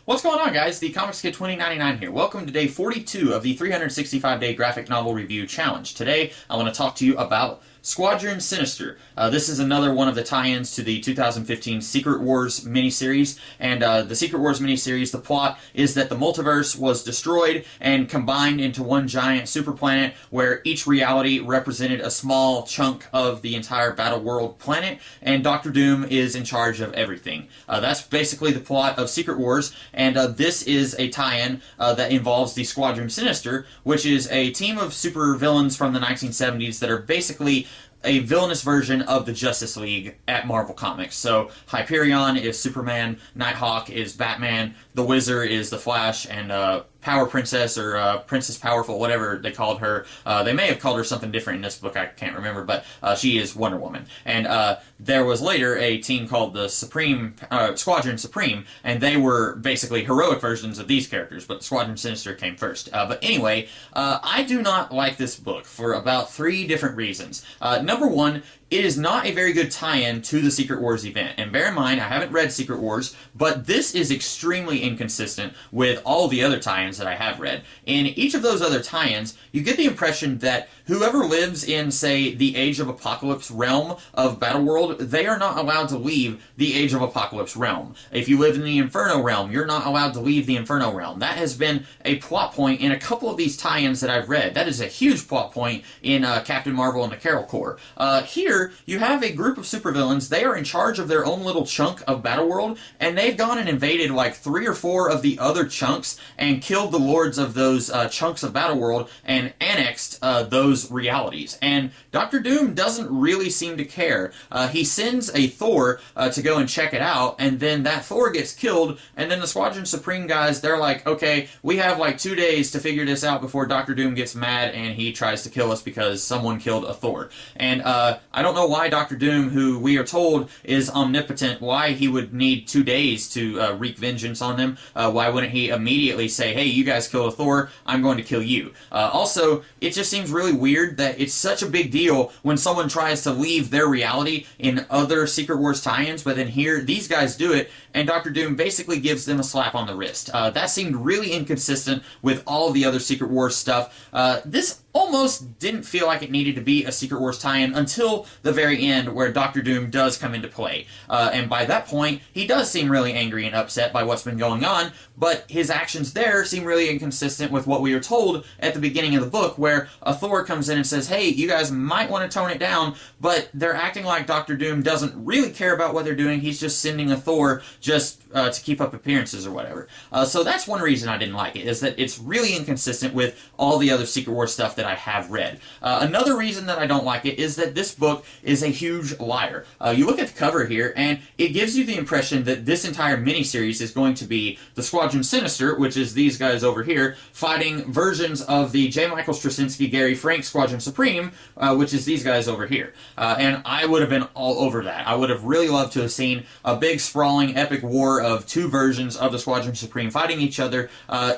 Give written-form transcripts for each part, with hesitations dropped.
What's going on, guys? The Comics Kid 2099 here. Welcome to day 42 of the 365-day graphic novel review challenge. Today, I want to talk to you about Squadron Sinister. This is another one of the tie-ins to the 2015 Secret Wars miniseries. And the Secret Wars miniseries, the plot is that the multiverse was destroyed and combined into one giant super planet where each reality represented a small chunk of the entire Battle World planet, and Doctor Doom is in charge of everything. That's basically the plot of Secret Wars, and this is a tie-in that involves the Squadron Sinister, which is a team of super villains from the 1970s that are basically a villainous version of the Justice League at Marvel Comics. So Hyperion is Superman, Nighthawk is Batman, the Wizard is the Flash, and Power Princess or Princess Powerful, whatever they called her. They may have called her something different in this book, I can't remember, but she is Wonder Woman. And there was later a team called the Squadron Supreme, and they were basically heroic versions of these characters, but Squadron Sinister came first. But anyway, I do not like this book for about 3 different reasons. Number one, it is not a very good tie-in to the Secret Wars event. And bear in mind, I haven't read Secret Wars, but this is extremely inconsistent with all the other tie-ins that I have read. In each of those other tie-ins, you get the impression that whoever lives in, say, the Age of Apocalypse realm of Battleworld, they are not allowed to leave the Age of Apocalypse realm. If you live in the Inferno realm, you're not allowed to leave the Inferno realm. That has been a plot point in a couple of these tie-ins that I've read. That is a huge plot point in Captain Marvel and the Carol Corps. Here, you have a group of supervillains. They are in charge of their own little chunk of Battleworld, and they've gone and invaded like 3 or 4 of the other chunks and killed the lords of those chunks of Battleworld and annexed those realities. And Doctor Doom doesn't really seem to care. He sends a Thor to go and check it out, and then that Thor gets killed, and then the Squadron Supreme guys, they're like, okay, we have like 2 days to figure this out before Doctor Doom gets mad and he tries to kill us because someone killed a Thor. And I don't know why Doctor Doom, who we are told is omnipotent, why he would need 2 days to wreak vengeance on them. Why wouldn't he immediately say, hey, you guys killed a Thor, I'm going to kill you. Also, it just seems really weird that it's such a big deal when someone tries to leave their reality in other Secret Wars tie-ins, but then here, these guys do it, and Doctor Doom basically gives them a slap on the wrist. That seemed really inconsistent with all the other Secret Wars stuff. This almost didn't feel like it needed to be a Secret Wars tie-in until the very end where Doctor Doom does come into play. And by that point, he does seem really angry and upset by what's been going on, but his actions there seem really inconsistent with what we were told at the beginning of the book, where a Thor comes in and says, hey, you guys might want to tone it down, but they're acting like Doctor Doom doesn't really care about what they're doing. He's just sending a Thor just to keep up appearances or whatever. So that's one reason I didn't like it, is that it's really inconsistent with all the other Secret Wars stuff that I have read. Another reason that I don't like it is that this book is a huge liar. You look at the cover here, and it gives you the impression that this entire miniseries is going to be the Squadron Sinister, which is these guys over here, fighting versions of the J. Michael Straczynski, Gary Frank Squadron Supreme, which is these guys over here. And I would have been all over that. I would have really loved to have seen a big, sprawling, epic war of 2 versions of the Squadron Supreme fighting each other.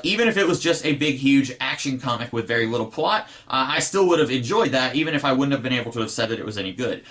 Even if it was just a big, huge action comic with very little plot, I still would have enjoyed that, even if I wouldn't have been able to have said that it was any good.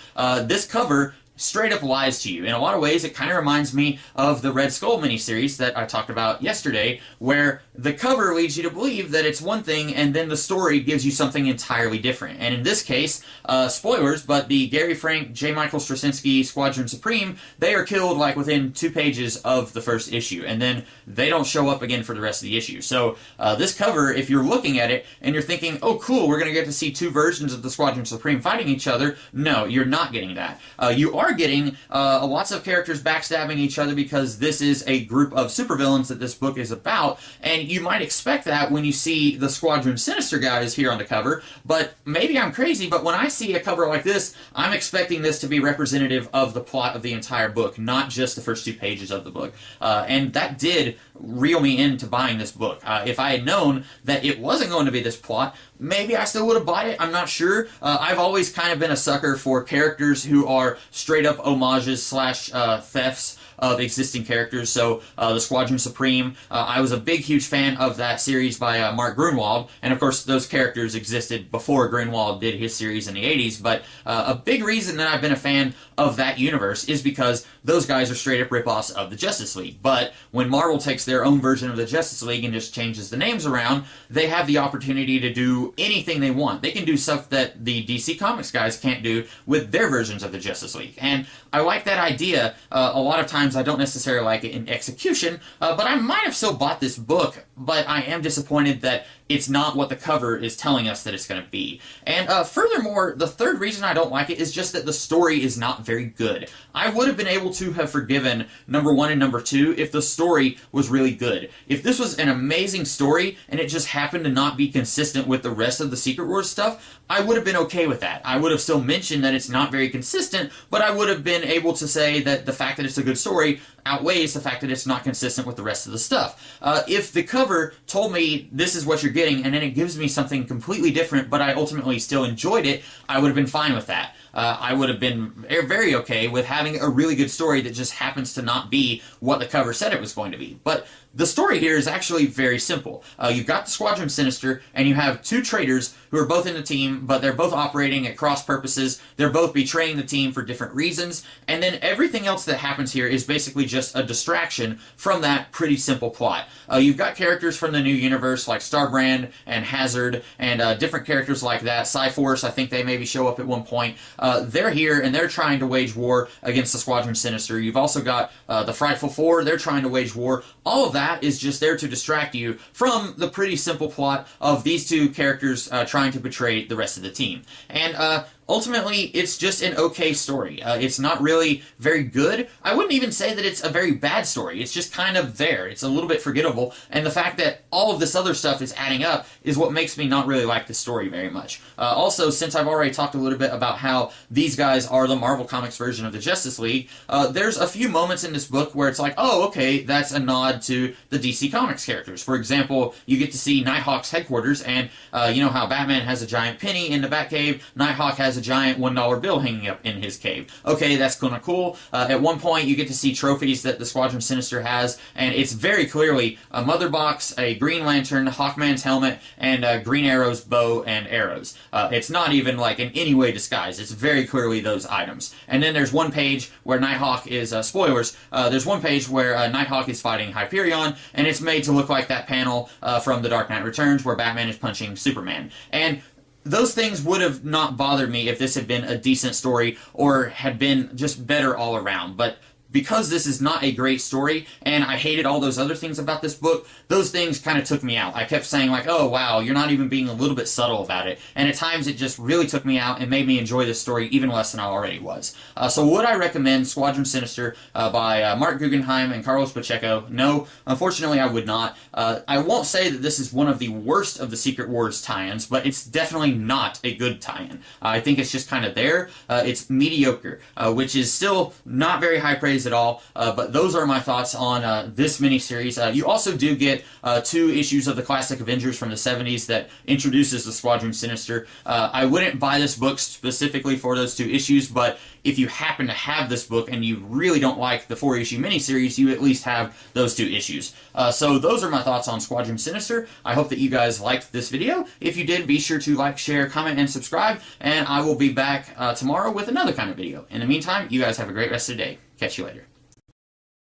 This cover straight up lies to you. In a lot of ways, it kind of reminds me of the Red Skull miniseries that I talked about yesterday, where the cover leads you to believe that it's one thing, and then the story gives you something entirely different. And in this case, spoilers, but the Gary Frank, J. Michael Straczynski Squadron Supreme, they are killed like within 2 pages of the first issue, and then they don't show up again for the rest of the issue. So this cover, if you're looking at it and you're thinking, oh cool, we're going to get to see 2 versions of the Squadron Supreme fighting each other, no, you're not getting that. You are getting lots of characters backstabbing each other because this is a group of supervillains that this book is about, and you might expect that when you see the Squadron Sinister guys here on the cover, but maybe I'm crazy, but when I see a cover like this, I'm expecting this to be representative of the plot of the entire book, not just the first 2 pages of the book. And that did reel me into buying this book. If I had known that it wasn't going to be this plot, maybe I still would have bought it. I'm not sure. I've always kind of been a sucker for characters who are straight up homages slash thefts of existing characters. So the Squadron Supreme, I was a big, huge fan of that series by Mark Grunwald, and of course those characters existed before Grunwald did his series in the 80s, but a big reason that I've been a fan of that universe is because those guys are straight up ripoffs of the Justice League. But when Marvel takes their own version of the Justice League and just changes the names around, they have the opportunity to do anything they want. They can do stuff that the DC Comics guys can't do with their versions of the Justice League. And I like that idea. A lot of times I don't necessarily like it in execution, but I might have still bought this book, but I am disappointed that it's not what the cover is telling us that it's going to be. And furthermore, the third reason I don't like it is just that the story is not very good. I would have been able to have forgiven number 1 and number 2 if the story was really good. If this was an amazing story and it just happened to not be consistent with the rest of the Secret Wars stuff, I would have been okay with that. I would have still mentioned that it's not very consistent, but I would have been able to say that the fact that it's a good story outweighs the fact that it's not consistent with the rest of the stuff. If the cover told me this is what you're getting and then it gives me something completely different, but I ultimately still enjoyed it, I would have been fine with that. I would have been very okay with having a really good story that just happens to not be what the cover said it was going to be. But the story here is actually very simple. You've got the Squadron Sinister, and you have 2 traitors who are both in the team, but they're both operating at cross purposes. They're both betraying the team for different reasons, and then everything else that happens here is basically just a distraction from that pretty simple plot. You've got characters from the new universe like Starbrand and Hazard, and different characters like that. Cyforce, I think they maybe show up at one point. They're here, and they're trying to wage war against the Squadron Sinister. You've also got the Frightful Four. They're trying to wage war. All of that is just there to distract you from the pretty simple plot of these 2 characters trying to betray the rest of the team. And ultimately, it's just an okay story. It's not really very good. I wouldn't even say that it's a very bad story. It's just kind of there. It's a little bit forgettable, and the fact that all of this other stuff is adding up is what makes me not really like this story very much. Also, since I've already talked a little bit about how these guys are the Marvel Comics version of the Justice League, there's a few moments in this book where it's like, oh, okay, that's a nod to the DC Comics characters. For example, you get to see Nighthawk's headquarters, and you know how Batman has a giant penny in the Batcave, Nighthawk has a giant $1 bill hanging up in his cave. Okay, that's kind of cool. At one point, you get to see trophies that the Squadron Sinister has, and it's very clearly a Mother Box, a Green Lantern, Hawkman's helmet, and Green Arrow's bow and arrows. It's not even like in any way disguised. It's very clearly those items. And then there's one page where Nighthawk is, spoilers, there's one page where Nighthawk is fighting Hyperion, and it's made to look like that panel from The Dark Knight Returns where Batman is punching Superman. And those things would have not bothered me if this had been a decent story or had been just better all around. But because this is not a great story, and I hated all those other things about this book, those things kind of took me out. I kept saying like, oh wow, you're not even being a little bit subtle about it. And at times it just really took me out and made me enjoy this story even less than I already was. So would I recommend Squadron Sinister by Mark Guggenheim and Carlos Pacheco? No, unfortunately I would not. I won't say that this is one of the worst of the Secret Wars tie-ins, but it's definitely not a good tie-in. I think it's just kind of there. It's mediocre, which is still not very high praise at all, but those are my thoughts on this miniseries. You also do get 2 issues of the classic Avengers from the 70s that introduces the Squadron Sinister. I wouldn't buy this book specifically for those 2 issues, but if you happen to have this book and you really don't like the 4-issue miniseries, you at least have those 2 issues. So those are my thoughts on Squadron Sinister. I hope that you guys liked this video. If you did, be sure to like, share, comment, and subscribe, and I will be back tomorrow with another kind of video. In the meantime, you guys have a great rest of the day. Catch you later.